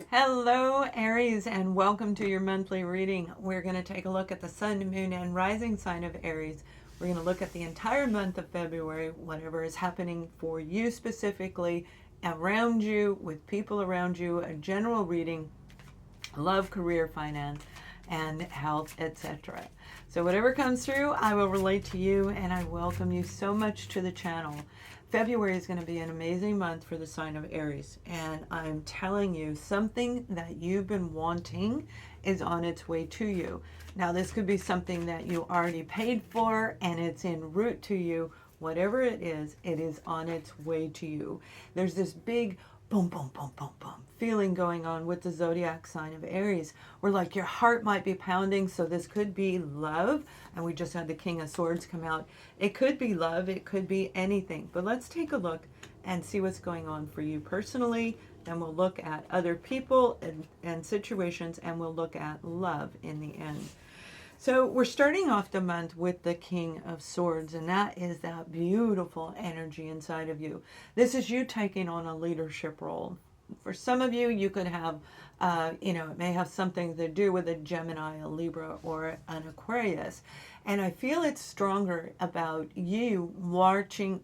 Hello, Aries, and welcome to your monthly reading. We're going to take a look at the sun, moon, and rising sign of Aries. We're going to look at the entire month of February, whatever is happening for you specifically, around you, with people around you, a general reading, love, career, finance, and health, etc. So whatever comes through, I will relate to you, and I welcome you so much to the channel. February is going to be an amazing month for the sign of Aries, and I'm telling you, something that you've been wanting is on its way to you. Now, this could be something that you already paid for and it's en route to you. Whatever it is on its way to you. There's this big boom, boom, boom, boom, boom feeling going on with the zodiac sign of Aries, where like your heart might be pounding. So this could be love, and we just had the King of Swords come out. It could be love, it could be anything, but let's take a look and see what's going on for you personally. Then we'll look at other people and situations, and we'll look at love in the end. So we're starting off the month with the King of Swords, and that is that beautiful energy inside of you. This is you taking on a leadership role. For some of you, you could have, it may have something to do with a Gemini, a Libra, or an Aquarius. And I feel it's stronger about you marching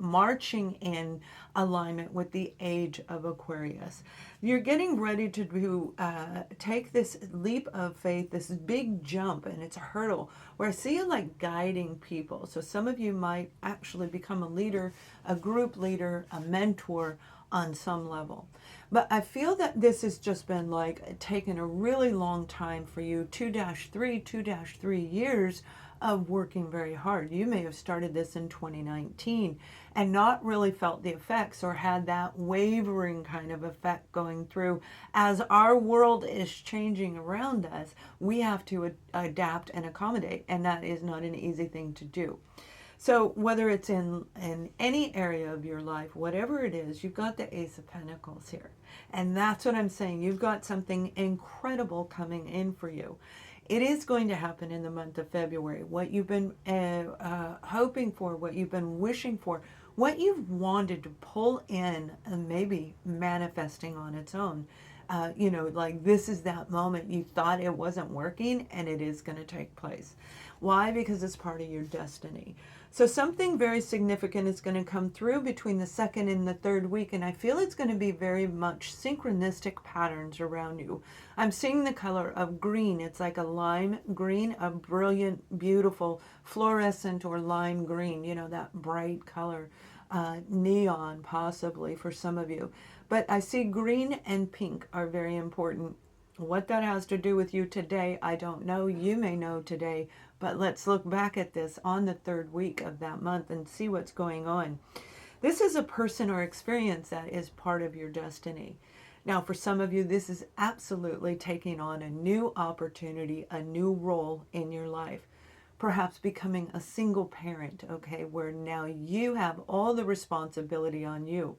in alignment with the age of Aquarius. You're getting ready to do, take this leap of faith, this big jump, and it's a hurdle where I see you like guiding people. So some of you might actually become a leader, a group leader, a mentor on some level. But I feel that this has just been like taking a really long time for you, 2-3 years of working very hard. You may have started this in 2019 and not really felt the effects, or had that wavering kind of effect going through. As our world is changing around us, we have to adapt and accommodate, and that is not an easy thing to do. So whether it's in any area of your life, whatever it is, you've got the Ace of Pentacles here. And that's what I'm saying. You've got something incredible coming in for you. It is going to happen in the month of February. What you've been hoping for, what you've been wishing for, what you've wanted to pull in and maybe manifesting on its own. Like this is that moment you thought it wasn't working, and it is going to take place. Why? Because it's part of your destiny. So something very significant is going to come through between the second and the third week, and I feel it's going to be very much synchronistic patterns around you. I'm seeing the color of green. It's like a lime green, a brilliant, beautiful, fluorescent or lime green, that bright color, neon possibly for some of you. But I see green and pink are very important. What that has to do with you today, I don't know. You may know today, but let's look back at this on the third week of that month and see what's going on. This is a person or experience that is part of your destiny. Now, for some of you, this is absolutely taking on a new opportunity, a new role in your life. Perhaps becoming a single parent, okay, where now you have all the responsibility on you.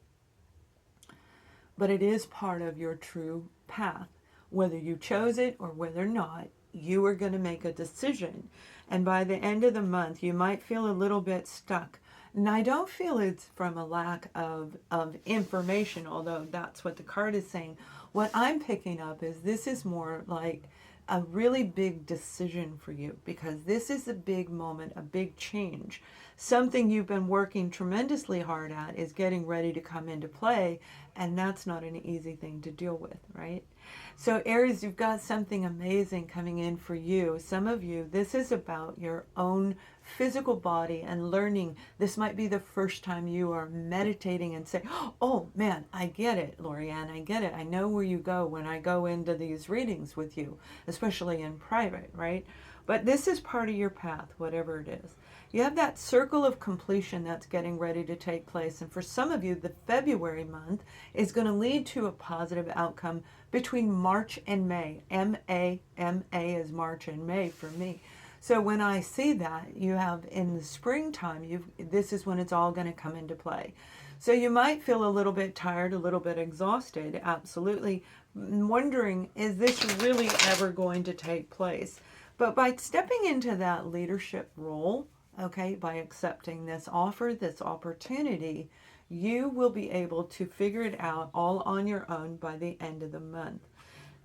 But it is part of your true path. Whether you chose it or whether not, you are going to make a decision. And by the end of the month, you might feel a little bit stuck. And I don't feel it's from a lack of information, although that's what the card is saying. What I'm picking up is this is more like a really big decision for you, because this is a big moment, a big change. Something you've been working tremendously hard at is getting ready to come into play, and that's not an easy thing to deal with, right? So Aries, you've got something amazing coming in for you. Some of you, this is about your own physical body and learning. This might be the first time you are meditating and say, oh man, I get it, Lorianne, I get it. I know where you go when I go into these readings with you, especially in private, right? But this is part of your path, whatever it is. You have that circle of completion that's getting ready to take place. And for some of you, the February month is going to lead to a positive outcome between March and May. M-A is March and May for me. So when I see that, you have in the springtime, this is when it's all going to come into play. So you might feel a little bit tired, a little bit exhausted, absolutely, wondering, is this really ever going to take place? But by stepping into that leadership role, okay, by accepting this offer, this opportunity, you will be able to figure it out all on your own by the end of the month.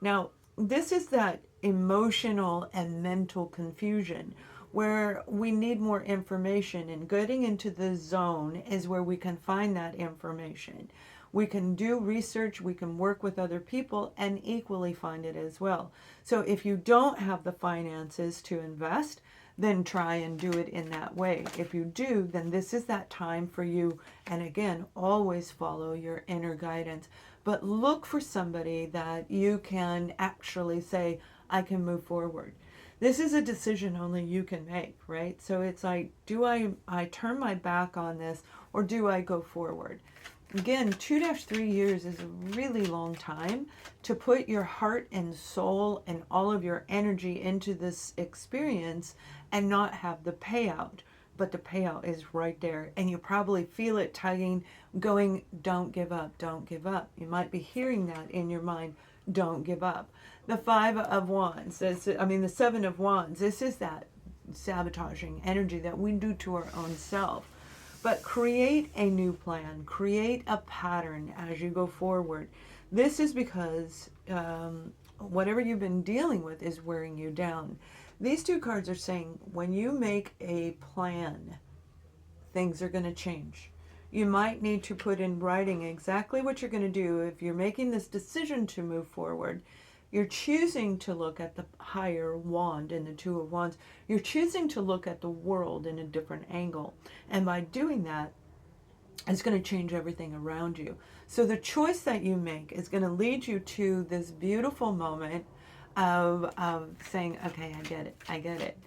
Now, this is that emotional and mental confusion where we need more information, and getting into the zone is where we can find that information. We can do research, we can work with other people and equally find it as well. So if you don't have the finances to invest, then try and do it in that way. If you do, then this is that time for you. And again, always follow your inner guidance. But look for somebody that you can actually say, I can move forward. This is a decision only you can make, right? So it's like, do I turn my back on this, or do I go forward? Again, 2-3 years is a really long time to put your heart and soul and all of your energy into this experience and not have the payout. But the payout is right there, and you probably feel it tugging, going, don't give up, don't give up. You might be hearing that in your mind, don't give up. The 5 of Wands, the 7 of Wands, this is that sabotaging energy that we do to our own self. But create a new plan, create a pattern as you go forward. This is because whatever you've been dealing with is wearing you down. These two cards are saying when you make a plan, things are going to change. You might need to put in writing exactly what you're going to do. If you're making this decision to move forward, you're choosing to look at the higher wand in the 2 of Wands. You're choosing to look at the world in a different angle. And by doing that, it's going to change everything around you. So the choice that you make is going to lead you to this beautiful moment of saying, okay, I get it.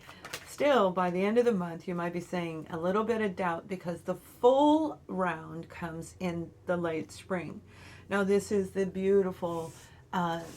Still, by the end of the month, you might be saying a little bit of doubt because the full round comes in the late spring. Now, this is the beautiful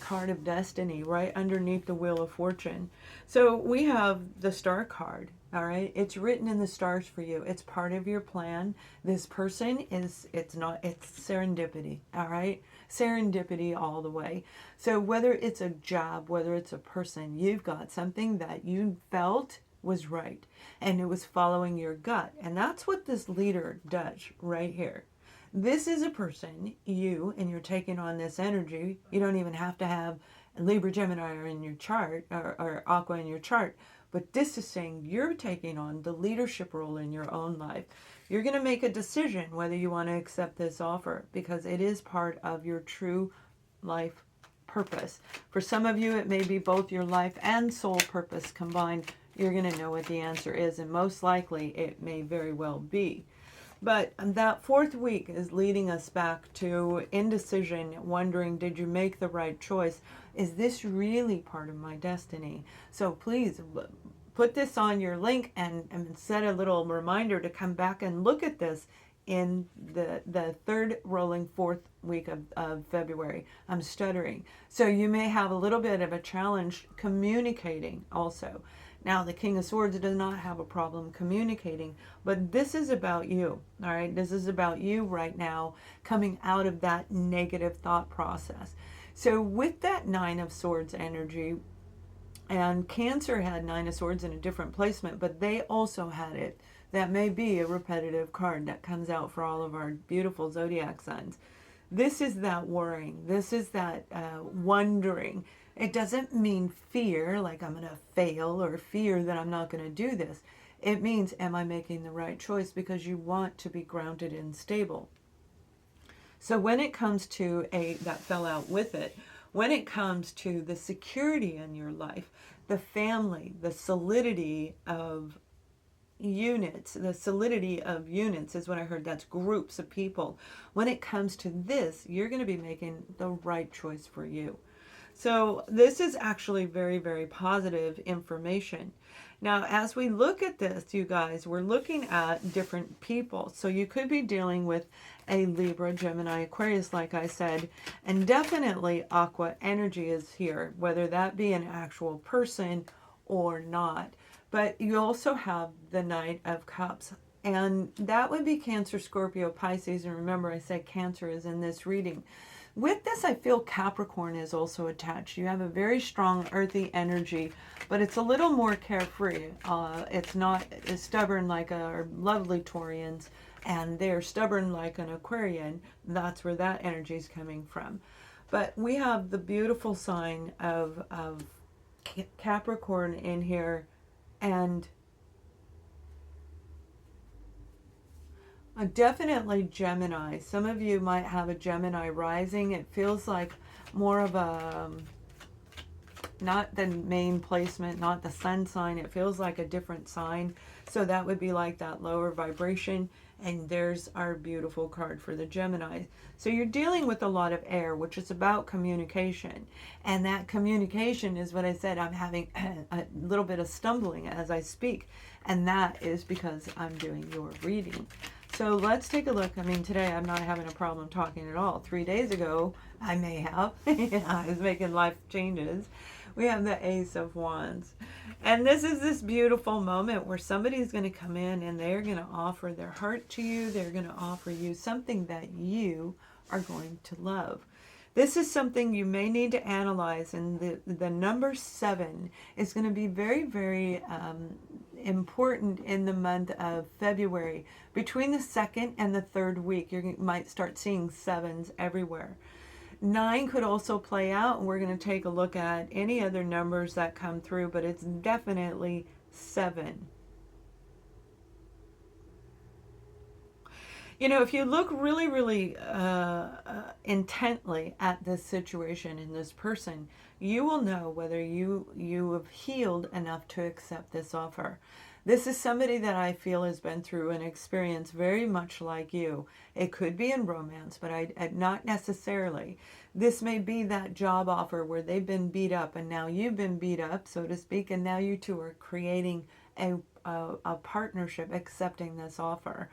card of destiny right underneath the Wheel of Fortune. So we have the star card. All right, it's written in the stars for you. It's part of your plan. This person it's serendipity. All right, serendipity all the way. So whether it's a job, whether it's a person, you've got something that you felt was right, and it was following your gut. And that's what this leader does right here. This is a person, and you're taking on this energy. You don't even have to have Libra, Gemini in your chart, or Aqua in your chart. But this is saying you're taking on the leadership role in your own life. You're going to make a decision whether you want to accept this offer, because it is part of your true life purpose. For some of you, it may be both your life and soul purpose combined. You're going to know what the answer is, and most likely it may very well be. But that 4th week is leading us back to indecision, wondering, did you make the right choice? Is this really part of my destiny? So please put this on your link and set a little reminder to come back and look at this in the 3rd rolling 4th week of February. I'm stuttering. So you may have a little bit of a challenge communicating also. Now, the King of Swords does not have a problem communicating, but this is about you, all right? This is about you right now coming out of that negative thought process. So with that 9 of Swords energy, and Cancer had 9 of Swords in a different placement, but they also had it. That may be a repetitive card that comes out for all of our beautiful Zodiac signs. This is that worrying. This is that wondering. It doesn't mean fear, like I'm going to fail, or fear that I'm not going to do this. It means, am I making the right choice? Because you want to be grounded and stable. So when it comes to that fell out with it, when it comes to the security in your life, the family, the solidity of units is what I heard. That's groups of people. When it comes to this, you're going to be making the right choice for you. So this is actually very, very positive information. Now, as we look at this, you guys, we're looking at different people. So you could be dealing with a Libra, Gemini, Aquarius, like I said, and definitely Aqua energy is here, whether that be an actual person or not. But you also have the Knight of Cups, and that would be Cancer, Scorpio, Pisces. And remember, I said Cancer is in this reading. With this, I feel Capricorn is also attached. You have a very strong earthy energy, but it's a little more carefree. It's not as stubborn like our lovely Taurians, and they're stubborn like an Aquarian. That's where that energy is coming from. But we have the beautiful sign of Capricorn in here, and definitely Gemini. Some of you might have a Gemini rising. It feels like more of a, not the main placement, not the sun sign. It feels like a different sign. So that would be like that lower vibration. And there's our beautiful card for the Gemini. So you're dealing with a lot of air, which is about communication. And that communication is what I said. I'm having a little bit of stumbling as I speak. And that is because I'm doing your reading. So let's take a look. I mean, today I'm not having a problem talking at all. 3 days ago, I may have. I was making life changes. We have the Ace of Wands. And this is this beautiful moment where somebody's going to come in and they're going to offer their heart to you. They're going to offer you something that you are going to love. This is something you may need to analyze, and the number 7 is going to be very, very important in the month of February. Between the 2nd and the 3rd week, you might start seeing 7s everywhere. 9 could also play out, and we're going to take a look at any other numbers that come through, but it's definitely 7. You know, if you look really, really intently at this situation in this person, you will know whether you have healed enough to accept this offer. This is somebody that I feel has been through an experience very much like you. It could be in romance, but not necessarily. This may be that job offer where they've been beat up and now you've been beat up, so to speak, and now you two are creating a partnership, accepting this offer.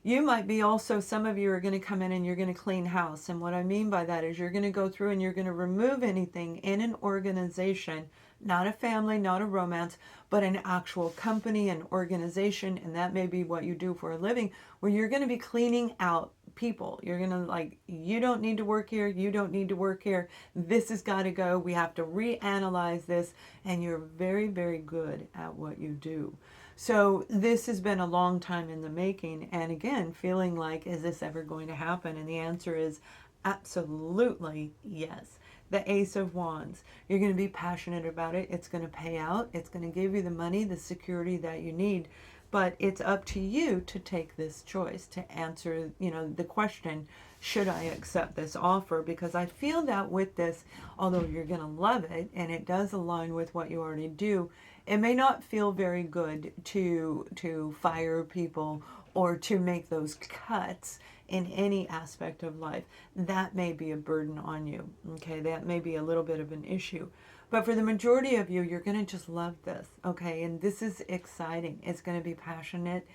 You might be also, some of you are going to come in and you're going to clean house. And what I mean by that is you're going to go through and you're going to remove anything in an organization, not a family, not a romance, but an actual company, an organization. And that may be what you do for a living, where you're going to be cleaning out people. You're going to like, you don't need to work here. You don't need to work here. This has got to go. We have to reanalyze this. And you're very, very good at what you do. So this has been a long time in the making. And again, feeling like, is this ever going to happen? And the answer is absolutely yes. The Ace of Wands. You're going to be passionate about it. It's going to pay out. It's going to give you the money, the security that you need. But it's up to you to take this choice, to answer, you know, the question, should I accept this offer? Because I feel that with this, although you're going to love it, and it does align with what you already do, it may not feel very good to fire people or to make those cuts in any aspect of life. That may be a burden on you. Okay, that may be a little bit of an issue. But for the majority of you, you're going to just love this. Okay, and this is exciting. It's going to be passionate.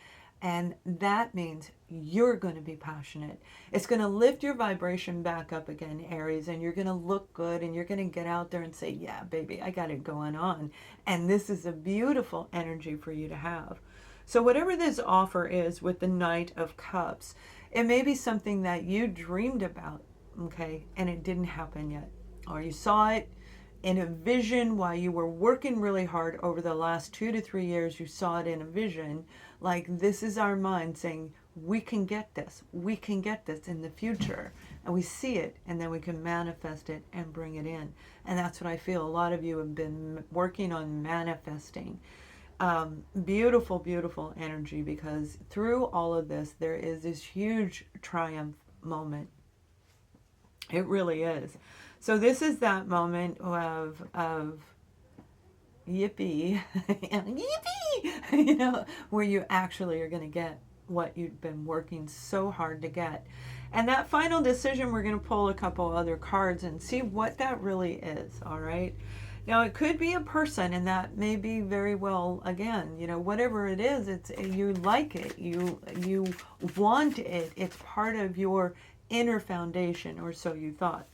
And that means you're going to be passionate. It's going to lift your vibration back up again, Aries, and you're going to look good, and you're going to get out there and say, yeah, baby, I got it going on. And this is a beautiful energy for you to have. So whatever this offer is with the Knight of Cups, it may be something that you dreamed about, okay, and it didn't happen yet. Or you saw it in a vision while you were working really hard over the last 2 to 3 years. You saw it in a vision. Like, this is our mind saying, we can get this in the future. And we see it, and then we can manifest it and bring it in. And that's what I feel a lot of you have been working on, manifesting. Beautiful, beautiful energy, because through all of this, there is this huge triumph moment. It really is. So this is that moment of yippee, yippee, you know, where you actually are going to get what you've been working so hard to get. And that final decision, we're going to pull a couple other cards and see what that really is, all right? Now, it could be a person, and that may be very well, again, you know, whatever it is, it's, you like it, you want it, it's part of your inner foundation, or so you thought.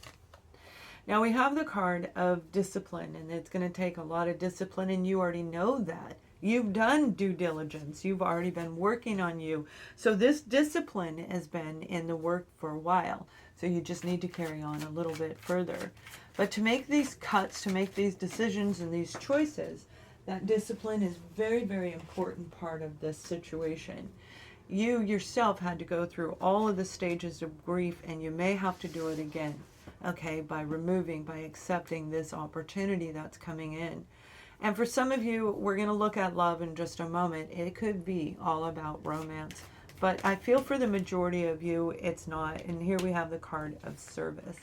Now we have the card of discipline, and it's going to take a lot of discipline, and you already know that. You've done due diligence. You've already been working on you. So this discipline has been in the work for a while. So you just need to carry on a little bit further. But to make these cuts, to make these decisions and these choices, that discipline is very, very important part of this situation. You yourself had to go through all of the stages of grief, and you may have to do it again. okay, by accepting this opportunity that's coming in. And for some of you, we're going to look at love in just a moment. It could be all about romance, but I feel for the majority of you, it's not. And here we have the card of service.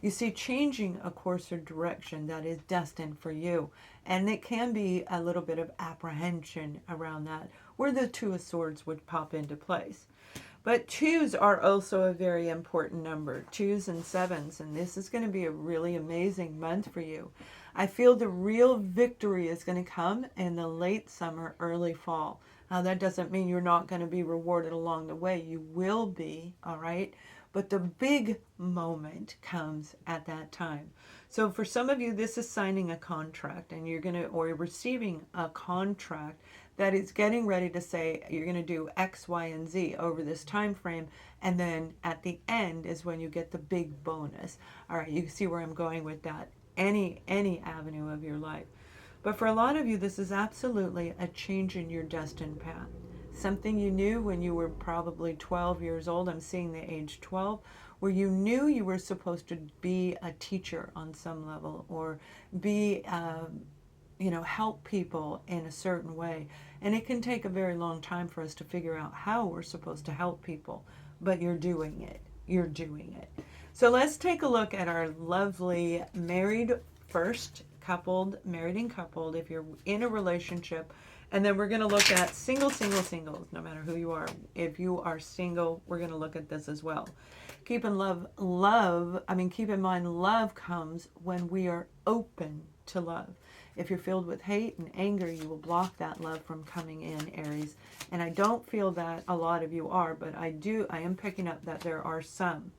You see, changing a course or direction that is destined for you. And it can be a little bit of apprehension around that, where the Two of Swords would pop into place. But twos are also a very important number, 2s and 7s, and this is going to be a really amazing month for you. I feel the real victory is going to come in the late summer, early fall. Now, that doesn't mean you're not going to be rewarded along the way. You will be, all right? But the big moment comes at that time. So for some of you, this is signing a contract, and you're going to, or receiving a contract that is getting ready to say you're going to do X, Y, and Z over this time frame, and then at the end is when you get the big bonus. All right, you see where I'm going with that. Any avenue of your life. But for a lot of you, this is absolutely a change in your destined path. Something you knew when you were probably 12 years old. I'm seeing the age 12, where you knew you were supposed to be a teacher on some level, or be help people in a certain way. And it can take a very long time for us to figure out how we're supposed to help people, but you're doing it. You're doing it. So let's take a look at our lovely married first, married and coupled, if you're in a relationship. And then we're going to look at singles, no matter who you are. If you are single, we're going to look at this as well. Keep in mind, love comes when we are open to love. If you're filled with hate and anger, you will block that love from coming in, Aries. And I don't feel that a lot of you are, but I am picking up that there are some.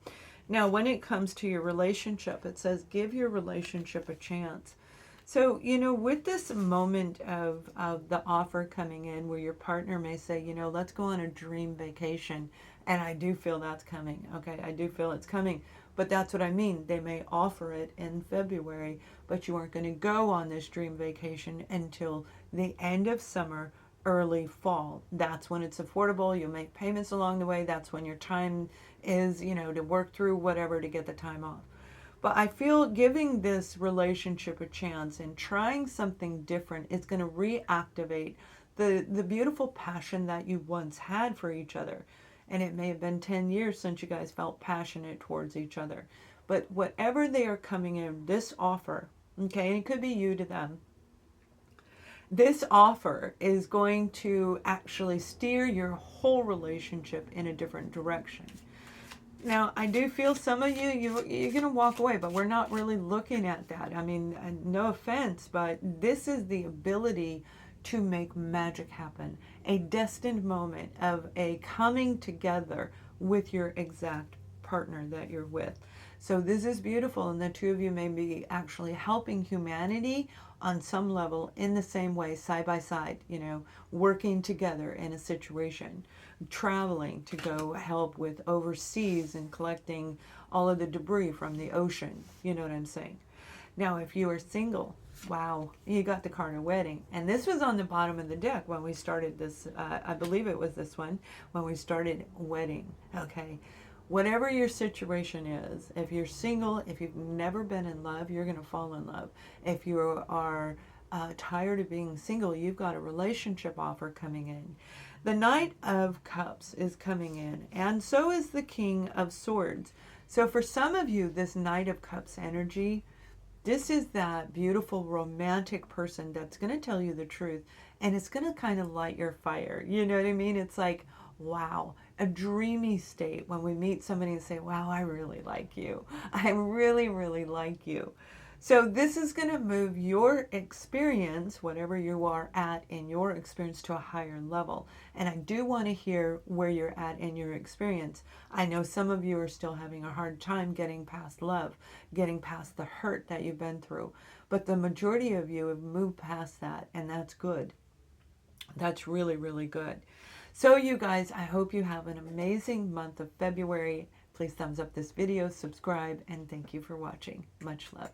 Now, when it comes to your relationship, it says give your relationship a chance. So, with this moment of the offer coming in, where your partner may say, let's go on a dream vacation. And I do feel that's coming. Okay, I do feel it's coming. But that's what I mean. They may offer it in February, but you aren't going to go on this dream vacation until the end of summer, early fall. That's when it's affordable. You'll make payments along the way. That's when your time is, to work through whatever to get the time off. But I feel giving this relationship a chance and trying something different is going to reactivate the beautiful passion that you once had for each other. And it may have been 10 years since you guys felt passionate towards each other. But whatever they are coming in, this offer, okay, and it could be you to them, this offer is going to actually steer your whole relationship in a different direction. Now, I do feel some of you're going to walk away, but we're not really looking at that. I mean, no offense, but this is the ability to make magic happen. A destined moment of a coming together with your exact partner that you're with. So this is beautiful, and the two of you may be actually helping humanity on some level in the same way, side by side, working together in a situation, traveling to go help with overseas and collecting all of the debris from the ocean. You know what I'm saying? Now, if you are single, wow, you got the card of wedding. And this was on the bottom of the deck when we started this, I believe it was this one, when we started wedding, okay? Whatever your situation is, if you're single, if you've never been in love, you're going to fall in love. If you are tired of being single, you've got a relationship offer coming in. The Knight of Cups is coming in, and so is the King of Swords. So for some of you, this Knight of Cups energy, this is that beautiful romantic person that's going to tell you the truth, and it's going to kind of light your fire. You know what I mean? It's like, wow, a dreamy state when we meet somebody and say, wow, I really like you. I really, really like you. So this is going to move your experience, whatever you are at in your experience, to a higher level. And I do want to hear where you're at in your experience. I know some of you are still having a hard time getting past love, getting past the hurt that you've been through. But the majority of you have moved past that, and that's good. That's really, really good. So you guys, I hope you have an amazing month of February. Please thumbs up this video, subscribe, and thank you for watching. Much love.